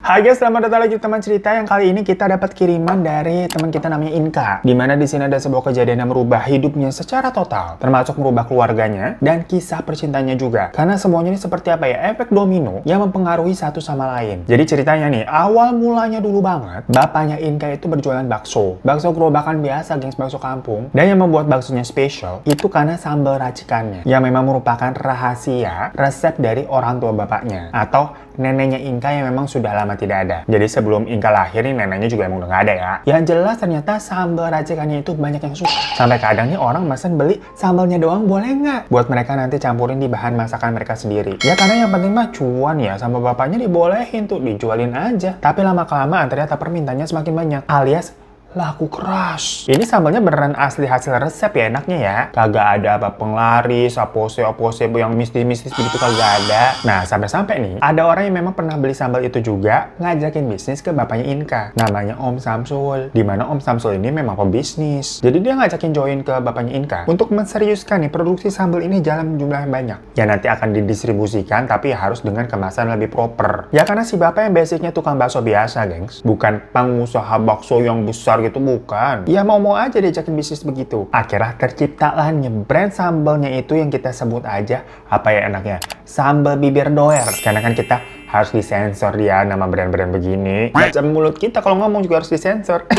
Hai guys, selamat datang lagi di teman cerita. Yang kali ini kita dapat kiriman dari teman kita namanya Inka. Dimana di sini ada sebuah kejadian yang merubah hidupnya secara total, termasuk merubah keluarganya dan kisah percintanya juga. Karena semuanya ini seperti apa ya, efek domino yang mempengaruhi satu sama lain. Jadi ceritanya nih, awal mulanya dulu banget, bapaknya Inka itu berjualan bakso. Bakso gerobakan biasa, gengs, bakso kampung. Dan yang membuat baksonya spesial itu karena sambal racikannya, yang memang merupakan rahasia resep dari orang tua bapaknya atau neneknya Inka yang memang sudah lama tidak ada. Jadi sebelum Inka lahir nih, neneknya juga emang udah nggak ada ya. Yang jelas ternyata sambal racikannya itu banyak yang suka. Sampai kadang nih orang mesen beli sambalnya doang boleh nggak? Buat mereka nanti campurin di bahan masakan mereka sendiri. Ya karena yang penting mah cuan ya, sama bapaknya dibolehin tuh, dijualin aja. Tapi lama-kelamaan ternyata permintaannya semakin banyak, alias laku keras. Ini sambalnya beneran asli hasil resep ya, enaknya ya. Kagak ada apa penglaris, opose yang mistis-mistis begitu, kagak ada. Nah, sampai-sampai nih, ada orang yang memang pernah beli sambal itu juga ngajakin bisnis ke bapaknya Inka. Namanya Om Samsul. Dimana Om Samsul ini memang pebisnis. Jadi dia ngajakin join ke bapaknya Inka untuk menseriuskan nih produksi sambal ini dalam jumlah yang banyak. Ya nanti akan didistribusikan, tapi harus dengan kemasan lebih proper. Ya karena si bapak yang basicnya tukang bakso biasa, gengs. Bukan pengusaha bakso yang besar gitu, bukan. Ya mau-mau aja diajakin bisnis begitu. Akhirnya terciptalah brand sambalnya itu yang kita sebut aja, apa ya enaknya, sambal bibir doer. Karena kan kita harus disensor ya nama brand-brand begini. Baca mulut kita kalau ngomong juga harus disensor.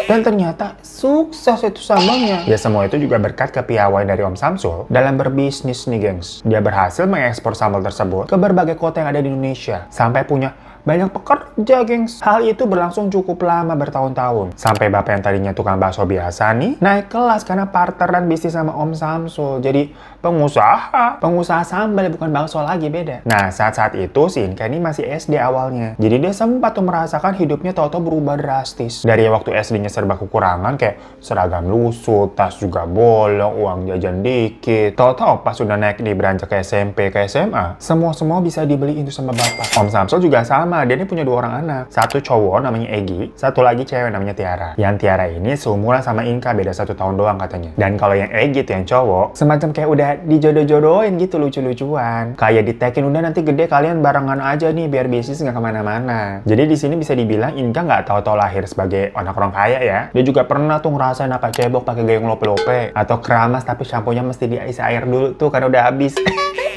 Dan ternyata sukses itu sambalnya. Ya semua itu juga berkat kepiawaian dari Om Samsul dalam berbisnis nih, gengs. Dia berhasil mengekspor sambal tersebut ke berbagai kota yang ada di Indonesia. Sampai punya banyak pekerja, gengs. Hal itu berlangsung cukup lama, bertahun-tahun. Sampai bapak yang tadinya tukang bakso biasa nih, naik kelas karena partneran bisnis sama Om Samsul. Jadi pengusaha sambal, bukan bakso lagi, beda. Nah, saat-saat itu si Inka ini masih SD awalnya. Jadi dia sempat tuh merasakan hidupnya tahu-tahu berubah drastis. Dari waktu SD-nya serba kekurangan, kayak seragam lusuh, tas juga bolong, uang jajan dikit. Tahu-tahu pas sudah naik di beranjak ke SMP, ke SMA, semua bisa dibeliin itu sama bapak. Om Samsul juga sama. Dia ini punya 2 orang anak. Satu cowok namanya Egi, satu lagi cewek namanya Tiara. Yang Tiara ini seumuran sama Inka, beda 1 tahun doang katanya. Dan kalau yang Egi tuh yang cowok, semacam kayak udah dijodoh-jodohin gitu, lucu-lucuan. Kayak ditekin, udah nanti gede kalian barengan aja nih biar bisnis nggak kemana-mana. Jadi di sini bisa dibilang Inka nggak tahu-tahu lahir sebagai anak orang kaya ya. Dia juga pernah tuh ngerasain apa cebok pakai gayung lope-lope, atau keramas tapi shampoo-nya mesti diisi air dulu tuh karena udah habis.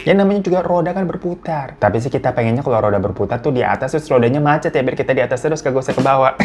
Ya namanya juga roda kan berputar. Tapi sih kita pengennya kalau roda berputar tuh di atas, terus rodanya macet ya, biar kita di atas terus kagak usah ke bawah.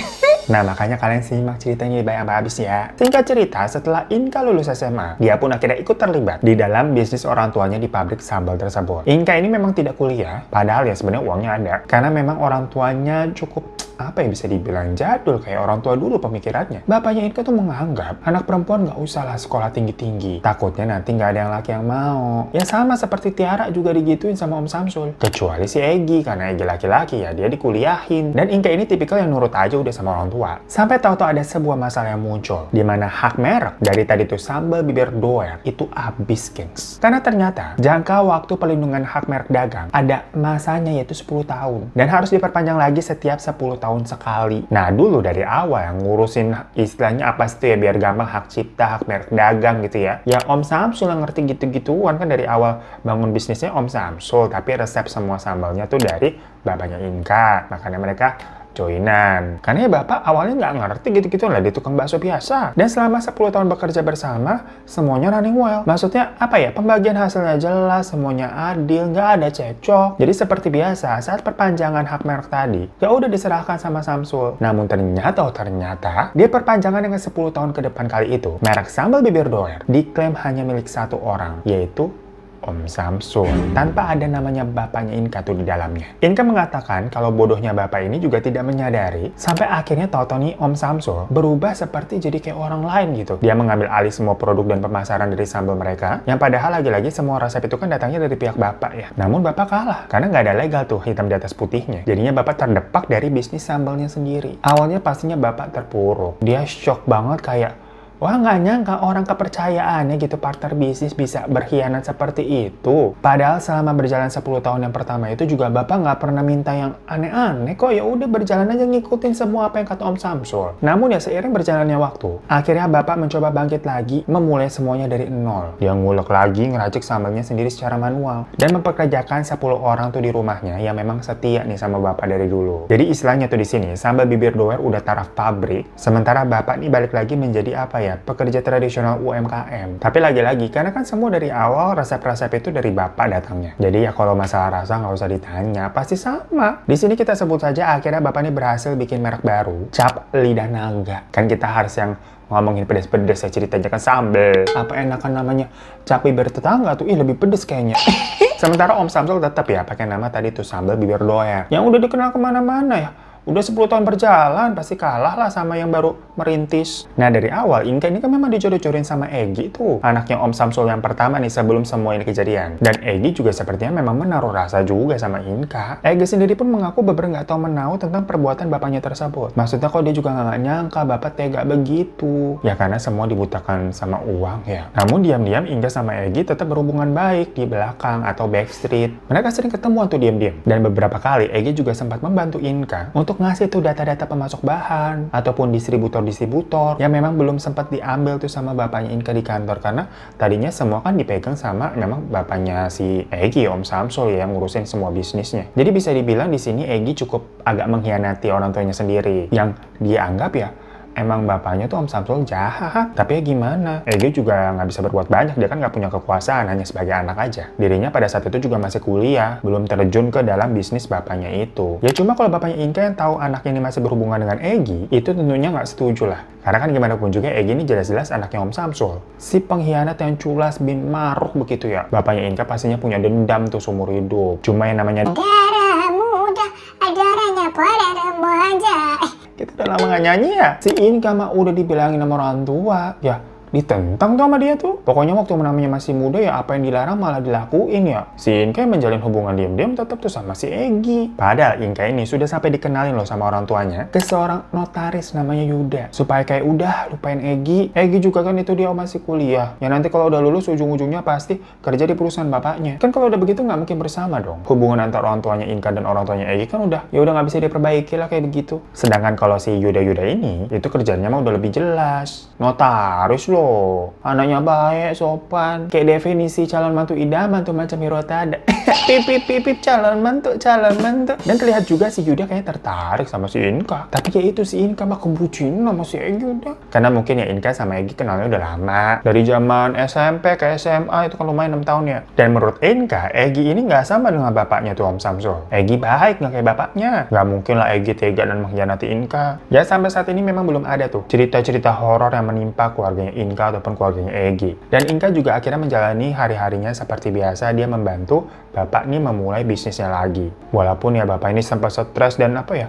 Nah makanya kalian simak ceritanya baik sampai habis ya. Singkat cerita, setelah Inka lulus SMA, dia pun akhirnya ikut terlibat di dalam bisnis orang tuanya di pabrik sambal tersebut. Inka ini memang tidak kuliah, padahal ya sebenarnya uangnya ada. Karena memang orang tuanya cukup, apa yang bisa dibilang, jadul, kayak orang tua dulu pemikirannya. Bapaknya Inka tuh menganggap anak perempuan nggak usah lah sekolah tinggi-tinggi. Takutnya nanti nggak ada yang laki yang mau. Ya sama seperti Tiara juga digituin sama Om Samsul. Kecuali si Egi, karena Egi laki-laki ya dia dikuliahin. Dan Inka ini tipikal yang nurut aja udah sama orang tua. Sampai tahu-tahu ada sebuah masalah yang muncul. Dimana hak merek dari tadi tuh sambal bibir doer itu habis, gengs. Karena ternyata jangka waktu pelindungan hak merek dagang ada masanya, yaitu 10 tahun. Dan harus diperpanjang lagi setiap 10 tahun sekali. Nah dulu dari awal yang ngurusin istilahnya apa sih ya, biar gampang, hak cipta, hak merek dagang gitu ya. Ya Om Samsul yang ngerti gitu-gituan kan, dari awal bangun bisnisnya Om Samsul. Tapi resep semua sambalnya tuh dari bapaknya Inka. Makanya mereka joinan. Karena ya bapak awalnya nggak ngerti gitu-gitu lah, di tukang bakso biasa. Dan selama 10 tahun bekerja bersama, semuanya running well. Maksudnya apa ya, pembagian hasilnya jelas, semuanya adil, nggak ada cekcok. Jadi seperti biasa, saat perpanjangan hak merek tadi, ya udah diserahkan sama Samsul. Namun ternyata, dia perpanjangan dengan 10 tahun ke depan kali itu, merek sambal bibir doer diklaim hanya milik 1 orang, yaitu Om Samsul, tanpa ada namanya bapaknya Inka tuh di dalamnya. Inka mengatakan kalau bodohnya bapak ini juga tidak menyadari, sampai akhirnya tahu-tahu nih Om Samsul berubah seperti jadi kayak orang lain gitu. Dia mengambil alih semua produk dan pemasaran dari sambal mereka, yang padahal lagi-lagi semua resep itu kan datangnya dari pihak bapak ya. Namun bapak kalah, karena nggak ada legal tuh hitam di atas putihnya. Jadinya bapak terdepak dari bisnis sambalnya sendiri. Awalnya pastinya bapak terpuruk. Dia shock banget, kayak Wah, nggak nyangka orang kepercayaannya gitu, partner bisnis bisa berkhianat seperti itu. Padahal selama berjalan 10 tahun yang pertama itu juga Bapak nggak pernah minta yang aneh-aneh kok. Ya udah berjalan aja ngikutin semua apa yang kata Om Samsul. Namun ya seiring berjalannya waktu, akhirnya Bapak mencoba bangkit lagi, memulai semuanya dari nol. Dia ngulek lagi, ngeracik sambalnya sendiri secara manual. Dan mempekerjakan 10 orang tuh di rumahnya yang memang setia nih sama Bapak dari dulu. Jadi istilahnya tuh di sini, sambal bibir doer udah taraf pabrik, sementara Bapak nih balik lagi menjadi apa ya, pekerja tradisional UMKM. Tapi lagi-lagi, karena kan semua dari awal resep-resep itu dari Bapak datangnya. Jadi ya kalau masalah rasa nggak usah ditanya, pasti sama. Di sini kita sebut saja akhirnya Bapak ini berhasil bikin merek baru, Cap Lidah Naga. Kan kita harus yang ngomongin pedes-pedes ya, ceritanya kan sambel. Apa enakan namanya Cap Bibir Tetangga tuh, lebih pedes kayaknya. Sementara Om Samsul tetap ya pakai nama tadi tuh sambal bibir doer, yang udah dikenal kemana-mana ya. Udah 10 tahun berjalan, pasti kalah lah sama yang baru merintis. Nah, dari awal, Inka ini kan memang dijodoh-jodohin sama Egy tuh. Anaknya Om Samsul yang pertama nih sebelum semua ini kejadian. Dan Egy juga sepertinya memang menaruh rasa juga sama Inka. Egy sendiri pun mengaku bener nggak tahu menau tentang perbuatan bapaknya tersebut. Maksudnya kok dia juga nggak nyangka bapak tega begitu. Ya karena semua dibutakan sama uang ya. Namun diam-diam Inka sama Egy tetap berhubungan baik di belakang atau backstreet. Mereka sering ketemuan tuh diam-diam. Dan beberapa kali Egy juga sempat membantu Inka untuk ngasih tuh data-data pemasok bahan ataupun distributor-distributor yang memang belum sempat diambil tuh sama bapaknya Inka di kantor, karena tadinya semua kan dipegang sama memang bapaknya si Egy, Om Samsul ya, yang ngurusin semua bisnisnya. Jadi bisa dibilang di sini Egy cukup agak mengkhianati orang tuanya sendiri, yang dia anggap ya emang bapaknya tuh Om Samsul jahat. Tapi ya gimana? Egy juga nggak bisa berbuat banyak, dia kan nggak punya kekuasaan, hanya sebagai anak aja. Dirinya pada saat itu juga masih kuliah, belum terjun ke dalam bisnis bapaknya itu. Ya cuma kalau bapaknya Inka yang tahu anaknya ini masih berhubungan dengan Egy, itu tentunya nggak setuju lah. Karena kan gimana pun juga Egy ini jelas-jelas anaknya Om Samsul. Si pengkhianat yang culas bin maruk begitu ya. Bapaknya Inka pastinya punya dendam tuh seumur hidup. Cuma yang namanya darah muda, darahnya pada remaja. Kita udah lama gak nyanyi ya? Si Inka mah udah dibilangin sama orang tua. Ya, ditentang tuh sama dia tuh. Pokoknya waktu namanya masih muda ya apa yang dilarang malah dilakuin ya. Si Inka menjalin hubungan diam-diam tetap tuh sama si Egy. Padahal Inka ini sudah sampai dikenalin loh sama orang tuanya ke seorang notaris namanya Yuda. Supaya kayak udah lupain Egy. Egy juga kan itu dia masih kuliah. Ya nanti kalau udah lulus ujung-ujungnya pasti kerja di perusahaan bapaknya. Kan kalau udah begitu nggak mungkin bersama dong. Hubungan antara orang tuanya Inka dan orang tuanya Egy kan udah nggak bisa diperbaiki lah kayak begitu. Sedangkan kalau si Yuda-Yuda ini itu kerjanya mah udah lebih jelas. Notaris loh. Anaknya baik, sopan, kayak definisi calon mantu idaman tuh macam Hirotada. Pipip calon mantu. Dan terlihat juga si Yuda kayak tertarik sama si Inka. Tapi kayak itu si Inka mah kebucin sama si Egy udah. Karena mungkin ya Inka sama Egy kenalnya udah lama. Dari zaman SMP ke SMA itu kan lumayan 6 tahun ya. Dan menurut Inka, Egy ini nggak sama dengan bapaknya tuh Om Samsul. Egy baik, nggak kayak bapaknya. Nggak mungkin lah Egy tega dan mengkhianati Inka. Ya sampai saat ini memang belum ada tuh cerita-cerita horor yang menimpa keluarganya Inka ataupun keluarganya Egy. Dan Inka juga akhirnya menjalani hari-harinya seperti biasa, dia membantu bapak ini memulai bisnisnya lagi. Walaupun ya bapak ini sempat stres dan apa ya,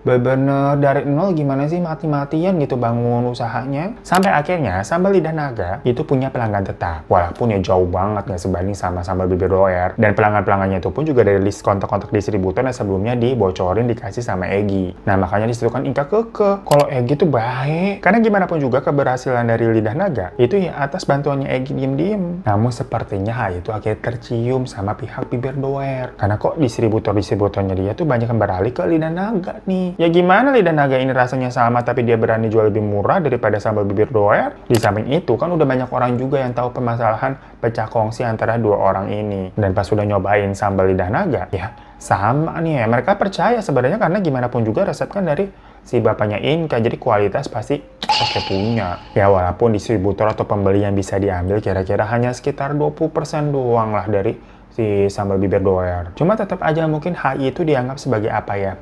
bener-bener dari nol gimana sih mati-matian gitu bangun usahanya. Sampai akhirnya sambal lidah naga itu punya pelanggan tetap. Walaupun ya jauh banget nggak sebanding sama sambal bibir doer. Dan pelanggan-pelanggannya itu pun juga dari list kontak-kontak distributor yang sebelumnya dibocorin dikasih sama Egy. Nah makanya disitu kan Inka kekeh kalau Egy tuh baik. Karena gimana pun juga keberhasilan dari lidah naga itu ya atas bantuannya Egy diem-diem. Namun sepertinya hal itu akhirnya tercium sama pihak bibir doer. Karena kok distributornya dia tuh banyak yang beralih ke lidah naga nih. Ya gimana lidah naga ini rasanya sama tapi dia berani jual lebih murah daripada sambal bibir doer? Di samping itu kan udah banyak orang juga yang tahu permasalahan pecah kongsi antara dua orang ini. Dan pas udah nyobain sambal lidah naga, ya sama nih ya. Mereka percaya sebenarnya karena gimana pun juga resep kan dari si bapaknya Inka, jadi kualitas pasti oke punya. Ya walaupun distributor atau pembeli yang bisa diambil kira-kira hanya sekitar 20% doang lah dari si sambal bibir doer. Cuma tetap aja mungkin HI itu dianggap sebagai apa ya,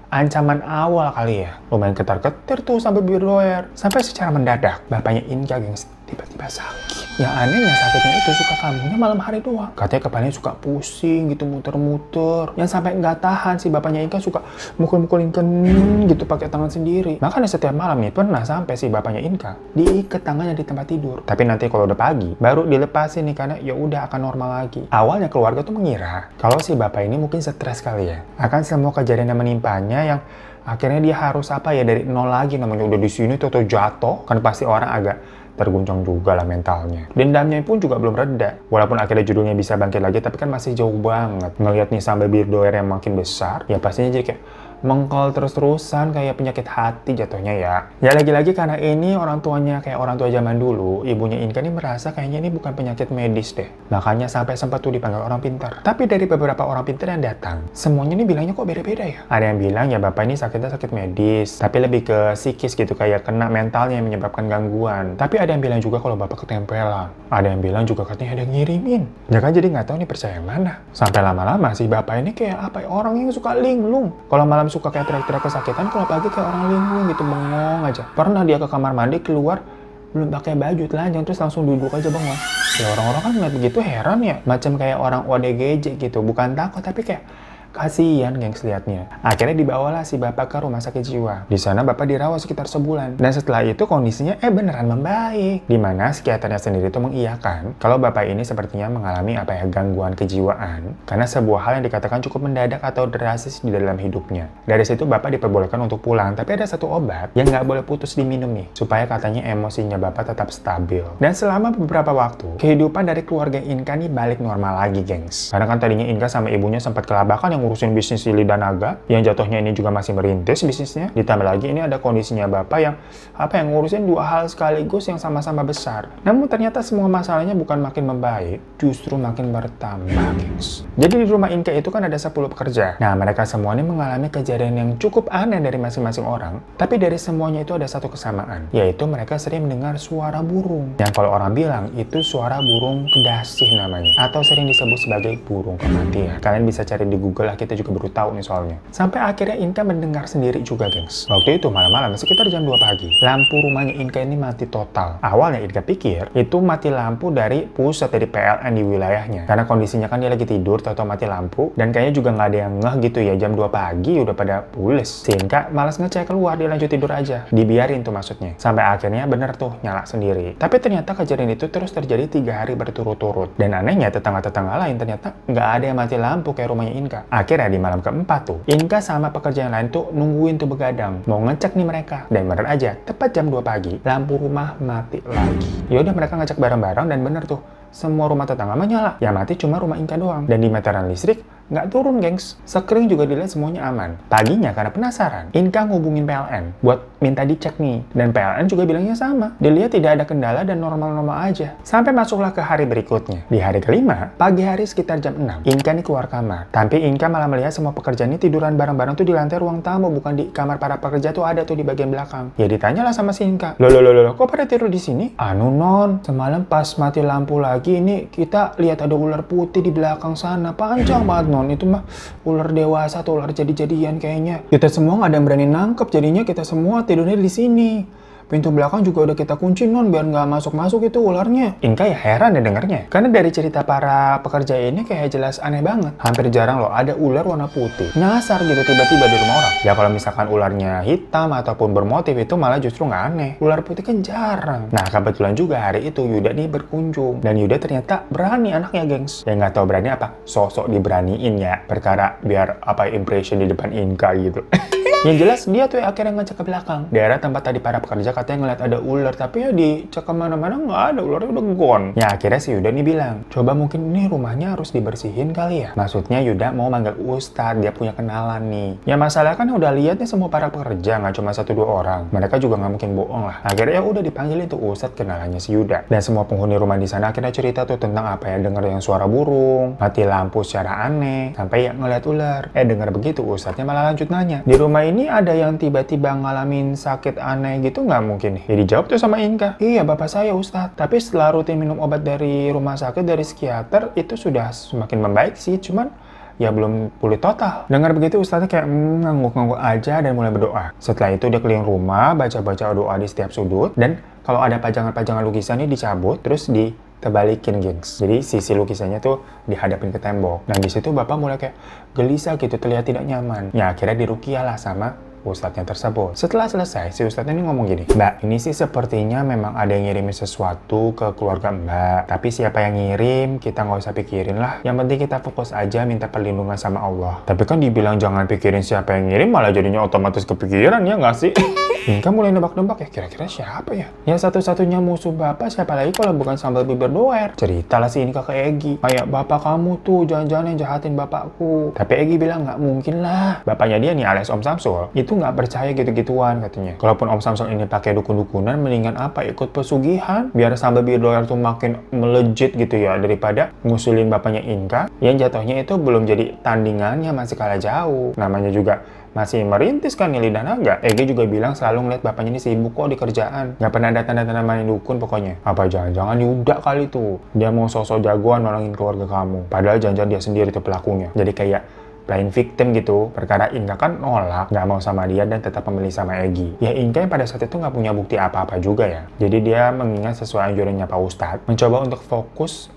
ancaman awal kali ya. Lumayan ketar-ketir tuh sampai bibir doer. Sampai secara mendadak, bapaknya Inka yang tiba-tiba sakit. Yang anehnya sakitnya itu suka kambuhnya malam hari doang. Katanya kepalanya suka pusing gitu, muter-muter. Yang sampai nggak tahan si bapaknya Inka suka mukul-mukulin kening gitu pakai tangan sendiri. Makanya setiap malam nih pernah sampai si bapaknya Inka diikat tangannya di tempat tidur. Tapi nanti kalau udah pagi baru dilepasin nih karena ya udah akan normal lagi. Awalnya keluarga tuh mengira kalau si bapak ini mungkin stres kali ya akan semua kejadian yang menimpanya yang Akhirnya dia harus apa ya, dari nol lagi, namanya udah di sini tuh jatuh, kan pasti orang agak terguncang juga lah mentalnya. Dendamnya pun juga belum reda. Walaupun akhirnya judulnya bisa bangkit lagi, tapi kan masih jauh banget. Ngelihat nih sampai bibir doer yang makin besar, ya pastinya jadi kayak mengkol terus-terusan kayak penyakit hati jatuhnya ya. Ya lagi-lagi karena ini orang tuanya kayak orang tua zaman dulu, ibunya Inka ini merasa kayaknya ini bukan penyakit medis deh. Makanya sampai sempat tuh dipanggil orang pintar. Tapi dari beberapa orang pintar yang datang, semuanya ini bilangnya kok beda-beda ya. Ada yang bilang ya bapak ini sakitnya sakit medis, tapi lebih ke psikis gitu, kayak kena mentalnya yang menyebabkan gangguan. Tapi ada yang bilang juga kalau bapak ketempelan. Ada yang bilang juga katanya ada yang ngirimin. Ya kan jadi nggak tahu nih percaya yang mana. Sampai lama-lama si bapak ini kayak apa ya, orang yang suka linglung. Kalau malam suka kayak teriak-teriak kesakitan, kalau pagi kayak orang linglung gitu, bengong aja. Pernah dia ke kamar mandi keluar belum pakai baju, telanjang, terus langsung duduk aja bengong. Ya orang-orang kan ngeliat begitu heran ya, macam kayak orang ODGJ gitu, bukan takut tapi kayak kasihan gengs liatnya. Akhirnya dibawalah si bapak ke rumah sakit jiwa. Di sana bapak dirawat sekitar sebulan. Dan setelah itu kondisinya beneran membaik. Dimana psikiaternya sendiri itu mengiyakan kalau bapak ini sepertinya mengalami gangguan kejiwaan. Karena sebuah hal yang dikatakan cukup mendadak atau drastis di dalam hidupnya. Dari situ bapak diperbolehkan untuk pulang. Tapi ada satu obat yang nggak boleh putus diminum nih. Supaya katanya emosinya bapak tetap stabil. Dan selama beberapa waktu, kehidupan dari keluarga Inka nih balik normal lagi gengs. Karena kan tadinya Inka sama ibunya sempat kelabakan yang ngurusin bisnis Lili dan Naga, yang jatuhnya ini juga masih merintis bisnisnya. Ditambah lagi ini ada kondisinya bapak yang ngurusin dua hal sekaligus yang sama-sama besar. Namun ternyata semua masalahnya bukan makin membaik, justru makin bertambah, gengs. Jadi di rumah Inka itu kan ada 10 pekerja. Nah, mereka semua ini mengalami kejadian yang cukup aneh dari masing-masing orang, tapi dari semuanya itu ada satu kesamaan, yaitu mereka sering mendengar suara burung. Yang kalau orang bilang itu suara burung kedasih namanya, atau sering disebut sebagai burung kematian. Kalian bisa cari di Google, kita juga baru tahu nih soalnya. Sampai akhirnya Inka mendengar sendiri juga, gengs. Waktu itu malam-malam sekitar jam 2 pagi, lampu rumahnya Inka ini mati total. Awalnya Inka pikir itu mati lampu dari pusat dari PLN di wilayahnya. Karena kondisinya kan dia lagi tidur, tahu-tahu mati lampu, dan kayaknya juga nggak ada yang ngeh gitu ya, jam 2 pagi udah pada pules. Si Inka malas ngecek keluar, dia lanjut tidur aja. Dibiarin tuh maksudnya. Sampai akhirnya bener tuh nyala sendiri. Tapi ternyata kejadian itu terus terjadi 3 hari berturut-turut. Dan anehnya tetangga-tetangga lain ternyata nggak ada yang mati lampu kayak rumahnya Inka. Akhirnya di malam keempat tuh, Inka sama pekerja yang lain tuh nungguin tuh begadang. Mau ngecek nih mereka. Dan bener aja, tepat jam 2 pagi, lampu rumah mati lagi. Yaudah mereka ngecek bareng-bareng dan bener tuh, semua rumah tetangga menyala. Yang mati cuma rumah Inka doang. Dan di meteran listrik nggak turun, gengs. Sekring juga dilihat semuanya aman. Paginya karena penasaran, Inka ngubungin PLN buat minta dicek nih. Dan PLN juga bilangnya sama. Dilihat tidak ada kendala dan normal-normal aja. Sampai masuklah ke hari berikutnya. Di hari kelima, pagi hari sekitar jam 6, Inka nih keluar kamar. Tapi Inka malah melihat semua pekerja ini tiduran bareng-bareng tuh di lantai ruang tamu, bukan di kamar para pekerja tuh, ada tuh di bagian belakang. Ya ditanyalah sama si Inka, loh, kok pada tidur di sini? Anu non, semalam pas mati lampu lagi ini kita lihat ada ular putih di belakang sana, panjang banget non. Itu mah ular dewasa atau ular jadi-jadian kayaknya. Kita semua nggak ada yang berani nangkep, jadinya kita semua tidurnya di sini. Pintu belakang juga udah kita kunci non, biar nggak masuk-masuk itu ularnya. Inka ya heran ya dengernya. Karena dari cerita para pekerja ini kayak jelas aneh banget. Hampir jarang loh ada ular warna putih nyasar gitu tiba-tiba di rumah orang. Ya kalau misalkan ularnya hitam ataupun bermotif itu malah justru nggak aneh. Ular putih kan jarang. Nah kebetulan juga hari itu Yuda nih berkunjung. Dan Yuda ternyata berani anaknya, gengs. Ya nggak tahu berani apa, sosok diberaniin ya. Perkara biar impression di depan Inka gitu. Yang jelas dia tuh akhirnya ngecek ke belakang. Daerah tempat tadi para pekerja katanya ngeliat ada ular, tapi ya dicek kemana-mana nggak ada, ularnya udah gone. Ya akhirnya si Yuda nih bilang, coba mungkin ini rumahnya harus dibersihin kali ya. Maksudnya Yuda mau manggil Ustadz, dia punya kenalan nih. Ya masalah kan udah lihat nih semua para pekerja, nggak cuma 1-2 orang. Mereka juga nggak mungkin bohong lah. Akhirnya ya udah dipanggilin tuh Ustadz, kenalannya si Yuda. Dan semua penghuni rumah di sana akhirnya cerita tuh tentang apa ya, denger yang suara burung, mati lampu secara aneh, sampai ya ngeliat ular. Denger begitu Ustadznya malah lanjut nanya, di rumah ini ada yang tiba-tiba ngalamin sakit aneh gitu nggak mungkin nih? Ya dijawab tuh sama Inka, iya bapak saya Ustadz. Tapi setelah rutin minum obat dari rumah sakit, dari psikiater, itu sudah semakin membaik sih, cuman ya belum pulih total. Dengar begitu Ustadznya kayak ngangguk-ngangguk aja dan mulai berdoa. Setelah itu dia keliling rumah, baca-baca doa di setiap sudut, dan kalau ada pajangan-pajangan lukisannya dicabut, terus terbalikin, gengs. Jadi sisi lukisannya tuh dihadapin ke tembok. Dan di situ bapak mulai kayak gelisah gitu, terlihat tidak nyaman. Ya akhirnya dirukiah lah sama ustadznya tersebut. Setelah selesai, si ustadznya ini ngomong gini, Mbak, ini sih sepertinya memang ada yang ngirimin sesuatu ke keluarga Mbak. Tapi siapa yang ngirim, kita nggak usah pikirin lah. Yang penting kita fokus aja minta perlindungan sama Allah. Tapi kan dibilang jangan pikirin siapa yang ngirim, malah jadinya otomatis kepikiran, ya nggak sih? Inka mulai nebak-nebak, ya kira-kira siapa ya? Ya satu-satunya musuh bapak siapa lagi kalau bukan sambal bibir doer. Ceritalah si Inka ke Egi, kayak bapak kamu tuh jangan-jangan yang jahatin bapakku. Tapi Egi bilang nggak mungkin lah. Bapaknya dia nih alias Om Samsul, itu nggak percaya gitu-gituan katanya. Kalaupun Om Samsul ini pakai dukun-dukunan, mendingan apa ikut pesugihan, biar sambal bibir doer tuh makin melejit gitu ya, daripada ngusulin bapaknya Inka yang jatuhnya itu belum jadi tandingannya, masih kalah jauh. Namanya juga masih merintis kan nih lidah naga. Egi juga bilang selalu ngeliat bapaknya ini sibuk kok di kerjaan. Nggak pernah ada tanda-tanda main dukun pokoknya. Apa jangan-jangan Yuda kali tuh. Dia mau sosok jagoan nolongin keluarga kamu. Padahal jangan-jangan dia sendiri tuh pelakunya. Jadi kayak playing victim gitu. Perkara Inka kan nolak, nggak mau sama dia dan tetap memilih sama Egi. Ya Inka yang pada saat itu nggak punya bukti apa-apa juga ya. Jadi dia mengingat sesuai anjurannya Pak Ustadz, mencoba untuk fokus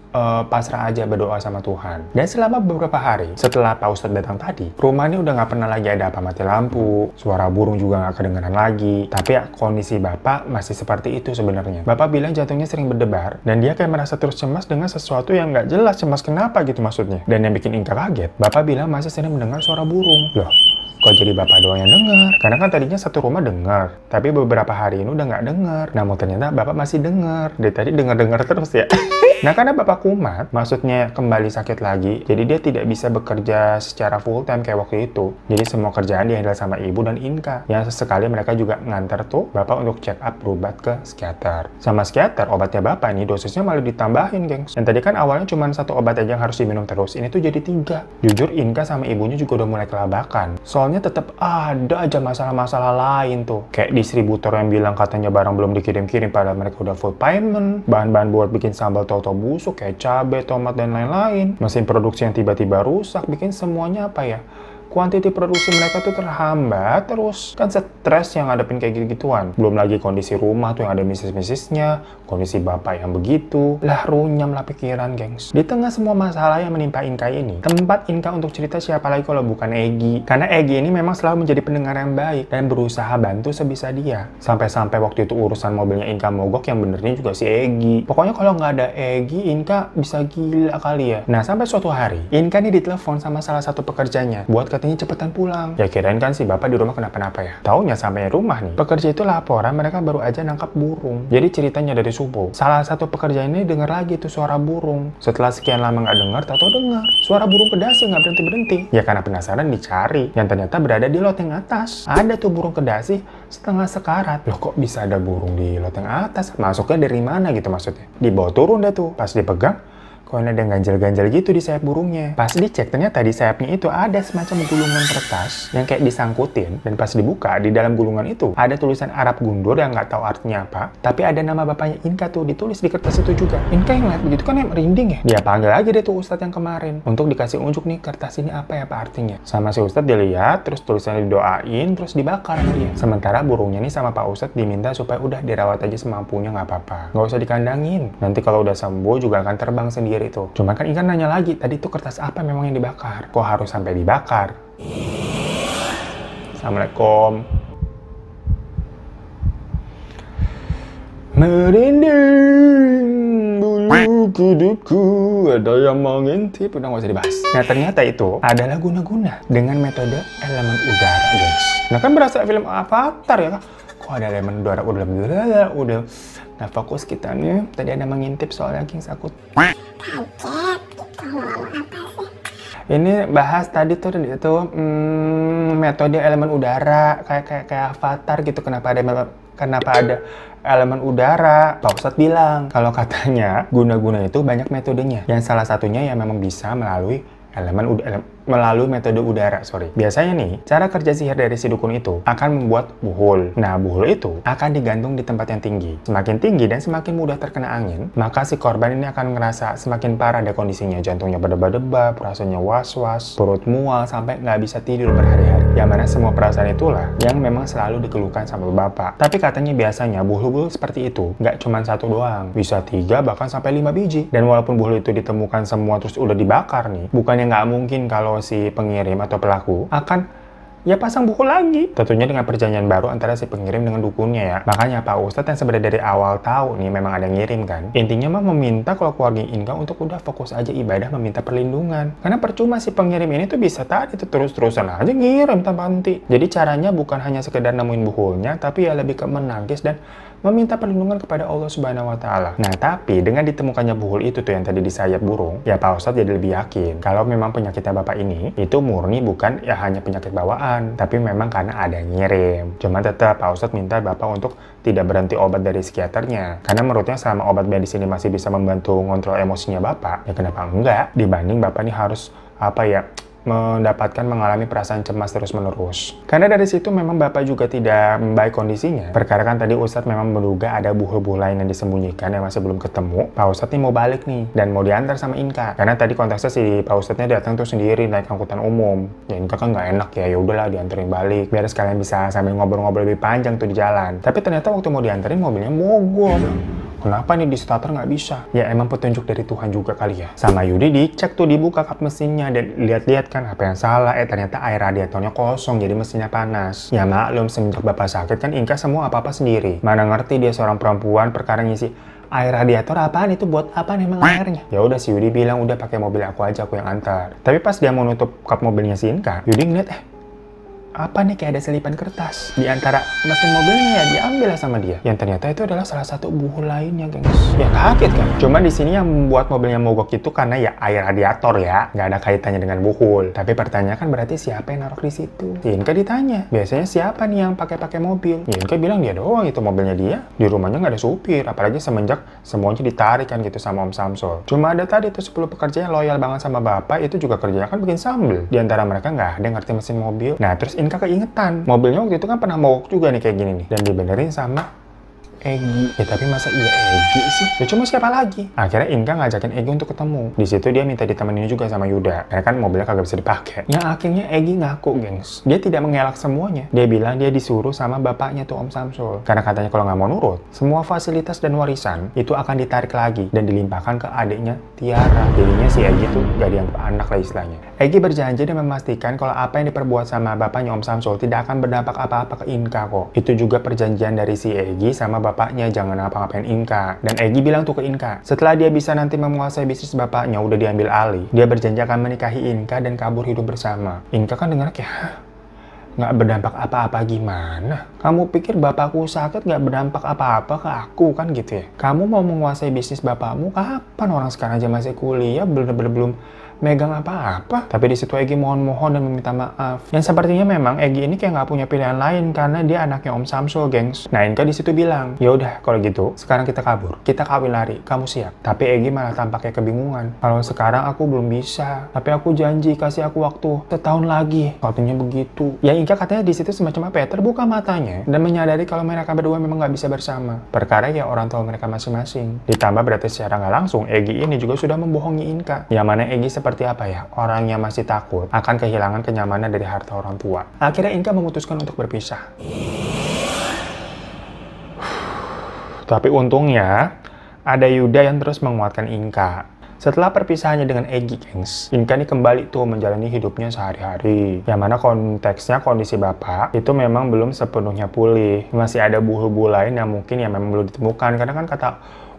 pasrah aja berdoa sama Tuhan. Dan selama beberapa hari setelah Pak Ustadz datang tadi, rumah ini udah nggak pernah lagi ada apa mati lampu, suara burung juga nggak kedengeran lagi. Tapi ya, kondisi Bapak masih seperti itu sebenarnya. Bapak bilang jantungnya sering berdebar dan dia kayak merasa terus cemas dengan sesuatu yang nggak jelas. Cemas kenapa gitu maksudnya. Dan yang bikin Inka kaget, Bapak bilang masih sering mendengar suara burung. Loh, kok jadi Bapak doang yang dengar? Karena kan tadinya satu rumah dengar, tapi beberapa hari ini udah nggak dengar. Namun ternyata Bapak masih dengar. Dari tadi dengar-dengar terus ya. Nah, karena Bapak kumat, maksudnya kembali sakit lagi, jadi dia tidak bisa bekerja secara full time kayak waktu itu. Jadi semua kerjaan dihandle sama Ibu dan Inka. Yang sesekali mereka juga nganter tuh Bapak untuk check up berobat ke psikiater. Sama psikiater, obatnya Bapak nih dosisnya malah ditambahin, gengs. Yang tadi kan awalnya cuma satu obat aja yang harus diminum terus, ini tuh jadi 3. Jujur, Inka sama ibunya juga udah mulai kelabakan. Soalnya tetap ada aja masalah-masalah lain tuh. Kayak distributor yang bilang katanya barang belum dikirim-kirim padahal mereka udah full payment. Bahan-bahan buat bikin sambal toto busuk kayak cabai, tomat, dan lain-lain. Mesin produksi yang tiba-tiba rusak, bikin semuanya apa ya? Kuantiti produksi mereka tuh terhambat terus. Kan stres yang ngadepin kayak gitu-gituan. Belum lagi kondisi rumah tuh yang ada misis-misisnya, kondisi Bapak yang begitu. Lah runyam lah pikiran, gengs. Di tengah semua masalah yang menimpa Inka ini, tempat Inka untuk cerita siapa lagi kalau bukan Egi. Karena Egi ini memang selalu menjadi pendengar yang baik dan berusaha bantu sebisa dia. Sampai-sampai waktu itu urusan mobilnya Inka mogok yang benernya juga si Egi. Pokoknya kalau nggak ada Egi, Inka bisa gila kali ya. Nah, sampai suatu hari, Inka nih ditelepon sama salah satu pekerjanya buat katanya cepetan pulang. Ya kirain kan si Bapak di rumah kenapa-napa ya. Taunya sampai rumah nih, pekerja itu laporan mereka baru aja nangkap burung. Jadi ceritanya dari subuh, salah satu pekerja ini dengar lagi tuh suara burung. Setelah sekian lama nggak dengar, tahu dengar suara burung kedasi nggak berhenti-berhenti. Ya karena penasaran dicari, yang ternyata berada di loteng atas. Ada tuh burung kedasi setengah sekarat. Loh kok bisa ada burung di loteng atas? Masuknya dari mana gitu maksudnya? Dibawa turun deh tuh, pas dipegang kok ada ganjel-ganjel gitu di sayap burungnya. Pas dicek, ternyata di sayapnya itu ada semacam gulungan kertas yang kayak disangkutin. Dan pas dibuka, di dalam gulungan itu ada tulisan Arab gundur yang nggak tahu artinya apa. Tapi ada nama bapaknya Inka tuh ditulis di kertas itu juga. Inka yang lihat begitu kan yang merinding ya. Dia panggil aja deh tuh Ustadz yang kemarin untuk dikasih unjuk nih kertas ini apa ya Pak artinya. Sama si Ustadz dilihat, terus tulisannya didoain, terus dibakar sama dia. Sementara burungnya nih sama Pak Ustadz diminta supaya udah dirawat aja semampunya, nggak apa-apa. Nggak usah dikandangin. Nanti kalau udah sembuh juga akan terbang sendiri itu. Cuman kan Inka nanya lagi, tadi tuh kertas apa memang yang dibakar? Kok harus sampai dibakar? Assalamualaikum. Merinding bulu kuduku, ada yang mengintip. Udah nggak usah dibahas. Nah ternyata itu adalah guna-guna dengan metode elemen udara, guys. Nah kan berasa film Avatar ya kan? Kok ada elemen udara? Udah nggak fokus kita nih. Tadi ada mengintip soalnya Kings aku. Ini bahas tadi tuh itu metode elemen udara kayak Avatar gitu. Kenapa ada elemen udara? Pak Ustadz bilang kalau katanya guna-guna itu banyak metodenya. Yang salah satunya yang memang bisa melalui melalui metode udara, Biasanya nih, cara kerja sihir dari si dukun itu akan membuat buhul. Nah, buhul itu akan digantung di tempat yang tinggi. Semakin tinggi dan semakin mudah terkena angin, maka si korban ini akan ngerasa semakin parah deh kondisinya. Jantungnya berdebar-debar, perasaannya was-was, perut mual, sampai nggak bisa tidur berhari-hari. Yang mana semua perasaan itulah yang memang selalu dikeluhkan sama Bapak. Tapi katanya biasanya buhul-buhul seperti itu nggak cuma 1 doang, bisa 3 bahkan sampai 5 biji. Dan walaupun buhul itu ditemukan semua terus udah dibakar nih, bukannya nggak mungkin kalau si pengirim atau pelaku akan Ya pasang buku lagi. Tentunya dengan perjanjian baru antara si pengirim dengan dukunnya ya. Makanya Pak Ustadz yang sebenarnya dari awal tahu nih memang ada ngirim kan. Intinya mah meminta kalau keluarga Inka untuk udah fokus aja ibadah, meminta perlindungan. Karena percuma si pengirim ini tuh bisa tadi tuh terus-terusan aja ngirim tanpa henti. Jadi caranya bukan hanya sekedar nemuin buhulnya, tapi ya lebih ke menangis dan meminta perlindungan kepada Allah Subhanahu wa Ta'ala. Nah, tapi dengan ditemukannya buhul itu tuh yang tadi di sayap burung, ya Pak Ustadz jadi lebih yakin kalau memang penyakitnya Bapak ini itu murni bukan ya hanya penyakit bawaan, tapi memang karena ada ngirim. Cuman tetap Pak Ustadz minta Bapak untuk tidak berhenti obat dari psikiaternya. Karena menurutnya selama obat medis ini masih bisa membantu ngontrol emosinya Bapak, ya kenapa enggak? Dibanding Bapak ini harus mengalami perasaan cemas terus-menerus. Karena dari situ memang Bapak juga tidak membaik kondisinya. Perkara kan tadi Ustadz memang menduga ada buhul-buhul lain yang disembunyikan yang masih belum ketemu. Pak Ustadz nih mau balik nih dan mau diantar sama Inka. Karena tadi konteksnya si Pak Ustadznya datang tuh sendiri naik angkutan umum. Ya Inka kan nggak enak ya, udahlah dianterin balik. Biar sekalian bisa sambil ngobrol-ngobrol lebih panjang tuh di jalan. Tapi ternyata waktu mau dianterin mobilnya mogok. Kenapa nih di starter nggak bisa? Ya emang petunjuk dari Tuhan juga kali ya. Sama Yudi dicek tuh, dibuka kap mesinnya dan lihat-lihat kan apa yang salah. Ternyata air radiatornya kosong jadi mesinnya panas. Ya maklum semenjak Bapak sakit kan Inka semua apa-apa sendiri. Mana ngerti dia seorang perempuan perkara ngisi air radiator apaan itu, buat apa emang airnya? Ya udah si Yudi bilang udah pakai mobil aku aja, aku yang antar. Tapi pas dia mau nutup kap mobilnya si Inka, Yudi ngeliat apa nih kayak ada selipan kertas di antara mesin mobilnya, ya diambil sama dia. Yang ternyata itu adalah salah satu buhul lainnya, gengs. Ya kaget kan? Cuma di sini yang membuat mobilnya mogok itu karena ya air radiator ya, nggak ada kaitannya dengan buhul. Tapi pertanyaan kan berarti siapa yang naruh di situ? Inka ditanya, biasanya siapa nih yang pakai mobil? Ya Inka bilang dia doang, itu mobilnya dia. Di rumahnya nggak ada supir, apalagi semenjak semuanya ditarik kan gitu sama Om Samsul. Cuma ada tadi tuh 10 pekerja yang loyal banget sama Bapak, itu juga kerjanya kan bikin sambel. Di antara mereka nggak ada yang ngerti mesin mobil. Nah terus Inka keingetan, mobilnya waktu itu kan pernah mogok juga nih kayak gini nih. Dan dibenerin sama Egi. Ya tapi masa iya Egi sih? Ya cuma siapa lagi? Akhirnya Inka ngajakin Egi untuk ketemu. Di situ dia minta ditemenin juga sama Yuda. Karena kan mobilnya kagak bisa dipakai. Yang akhirnya Egi ngaku, gengs. Dia tidak mengelak semuanya. Dia bilang dia disuruh sama bapaknya tuh Om Samsul. Karena katanya kalau nggak mau nurut, semua fasilitas dan warisan itu akan ditarik lagi dan dilimpahkan ke adiknya Tiara. Jadinya si Egi tuh gak dianggap anak lah istilahnya. Egi berjanji dan memastikan kalau apa yang diperbuat sama bapaknya Om Samsul tidak akan berdampak apa-apa ke Inka kok. Itu juga perjanjian dari si Egi sama bapaknya jangan ngapa-ngapain Inka. Dan Egi bilang tuh ke Inka, setelah dia bisa nanti menguasai bisnis bapaknya udah diambil alih, dia berjanji akan menikahi Inka dan kabur hidup bersama. Inka kan dengar kayak, nggak berdampak apa-apa gimana? Kamu pikir bapakku sakit nggak berdampak apa-apa ke aku kan gitu ya? Kamu mau menguasai bisnis bapakmu kapan? Orang sekarang aja masih kuliah, bener-bener belum megang apa-apa. Tapi di situ Egi mohon-mohon dan meminta maaf. Yang sepertinya memang Egi ini kayak nggak punya pilihan lain karena dia anaknya Om Samsul, gengs. Nah Inka di situ bilang, ya udah kalau gitu sekarang kita kabur, kita kawin lari, kamu siap? Tapi Egi malah tampaknya kebingungan. Kalau sekarang aku belum bisa, tapi aku janji kasih aku waktu setahun lagi. Katanya begitu. Ya Inka katanya di situ semacam apa ya, terbuka matanya dan menyadari kalau mereka berdua memang nggak bisa bersama. Perkara ya orang tua mereka masing-masing. Ditambah berarti secara nggak langsung Egi ini juga sudah membohongi Inka. Yang mana Egi seperti apa ya, orang yang masih takut akan kehilangan kenyamanan dari harta orang tua. Akhirnya Inka memutuskan untuk berpisah. Tapi untungnya ada Yuda yang terus menguatkan Inka. Setelah perpisahannya dengan Egi, gengs, Inka ini kembali tuh menjalani hidupnya sehari-hari. Yang mana konteksnya kondisi bapak itu memang belum sepenuhnya pulih. Masih ada buhul-buhul lain yang mungkin yang memang belum ditemukan. Karena kan kata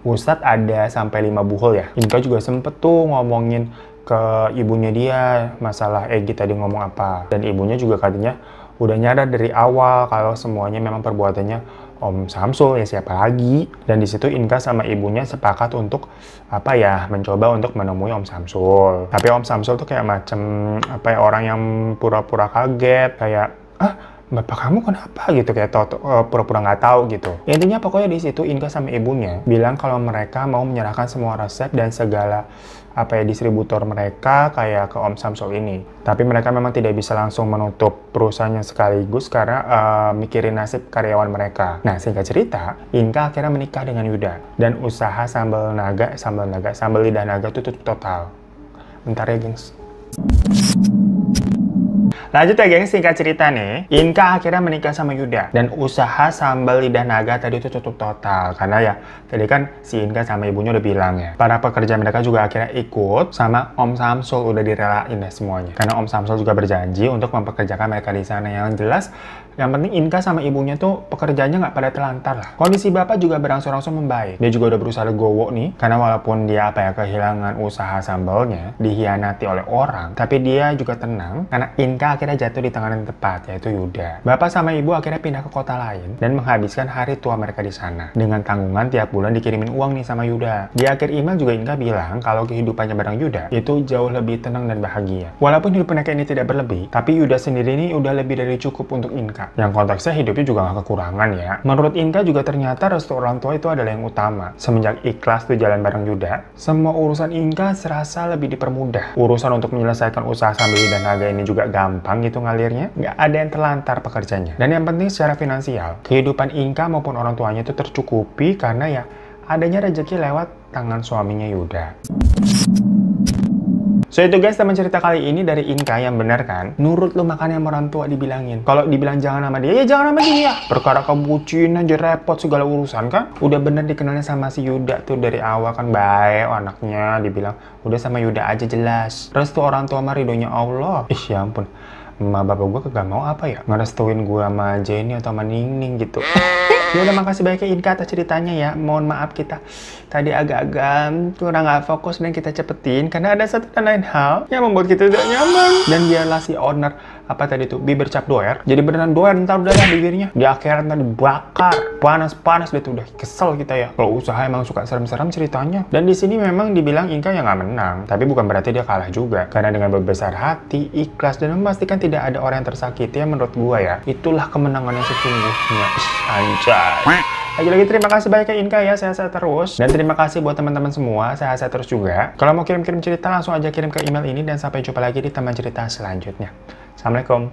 Ustadz ada sampai 5 buhul ya. Inka juga sempet tuh ngomongin ke ibunya dia masalah Egi tadi ngomong apa. Dan ibunya juga katanya udah nyadar dari awal kalau semuanya memang perbuatannya Om Samsul, ya siapa lagi. Dan di situ Inka sama ibunya sepakat untuk mencoba untuk menemui Om Samsul. Tapi Om Samsul tuh kayak macem orang yang pura-pura kaget, kayak bapak kamu kenapa gitu, kayak pura-pura nggak tahu gitu. Intinya pokoknya di situ Inka sama ibunya bilang kalau mereka mau menyerahkan semua resep dan segala distributor mereka kayak ke Om Samsul ini. Tapi mereka memang tidak bisa langsung menutup perusahaannya sekaligus karena mikirin nasib karyawan mereka. Nah singkat cerita, Inka akhirnya menikah dengan Yuda dan usaha sambal lidah naga itu tutup total. Bentar ya gengs. Lanjut ya geng, singkat cerita nih, Inka akhirnya menikah sama Yuda. Dan usaha sambal lidah naga tadi itu tutup total. Karena ya, tadi kan si Inka sama ibunya udah bilang ya, para pekerja mereka juga akhirnya ikut sama Om Samsul, udah direlain deh semuanya. Karena Om Samsul juga berjanji untuk mempekerjakan mereka di sana. Yang jelas, yang penting Inka sama ibunya tuh pekerjaannya nggak pada telantar lah. Kondisi bapak juga berangsur-angsur membaik. Dia juga udah berusaha legowo nih, karena walaupun dia kehilangan usaha sambalnya, dihianati oleh orang, tapi dia juga tenang karena Inka akhirnya jatuh di tangan yang tepat, yaitu Yuda. Bapak sama ibu akhirnya pindah ke kota lain dan menghabiskan hari tua mereka di sana. Dengan tanggungan tiap bulan dikirimin uang nih sama Yuda. Di akhir email juga Inka bilang kalau kehidupannya bareng Yuda itu jauh lebih tenang dan bahagia. Walaupun hidup mereka ini tidak berlebih, tapi Yuda sendiri ini udah lebih dari cukup untuk Inka. Yang konteksnya hidupnya juga gak kekurangan ya. Menurut Inka juga ternyata restu orang tua itu adalah yang utama. Semenjak ikhlas tuh jalan bareng Yuda, semua urusan Inka serasa lebih dipermudah. Urusan untuk menyelesaikan usaha sambil lidah naga ini juga gampang gitu ngalirnya. Gak ada yang terlantar pekerjanya. Dan yang penting secara finansial, kehidupan Inka maupun orang tuanya itu tercukupi karena ya adanya rezeki lewat tangan suaminya Yuda. So itu guys, teman cerita kali ini dari Inka yang benar kan? Nurut lu makan yang orang tua dibilangin. Kalau dibilang jangan sama dia, ya jangan sama dia. Perkara kebucin aja repot segala urusan kan? Udah bener dikenalnya sama si Yuda tuh dari awal kan baik anaknya, dibilang udah sama Yuda aja jelas. Restu orang tua mah ridhonya Allah. Ya ampun. Emak bapak gue kagak mau apa ya? Ngerestuin gue sama Jenny atau sama Ningning gitu. Ya udah, makasih banyak ya Inka atas ceritanya ya. Mohon maaf kita tadi agak-agak kurang nggak fokus dan kita cepetin karena ada satu dan lain hal yang membuat kita tidak nyaman. Dan biarlah si owner apa tadi tuh bibir cap doer, jadi beneran doer ntar udah bibirnya di akhirat tadi bakar panas deh tuh, udah kesel kita ya. Kalau usaha emang suka serem-serem ceritanya. Dan di sini memang dibilang Inka yang nggak menang, tapi bukan berarti dia kalah juga. Karena dengan berbesar hati, ikhlas dan memastikan tidak ada orang yang tersakiti, ya menurut gua ya itulah kemenangan yang sesungguhnya. Anjay. Lagi-lagi terima kasih banyak ya Inka ya, sehat-sehat terus. Dan terima kasih buat teman-teman semua, sehat-sehat terus juga. Kalau mau kirim-kirim cerita langsung aja kirim ke email ini dan sampai jumpa lagi di teman cerita selanjutnya. Assalamualaikum.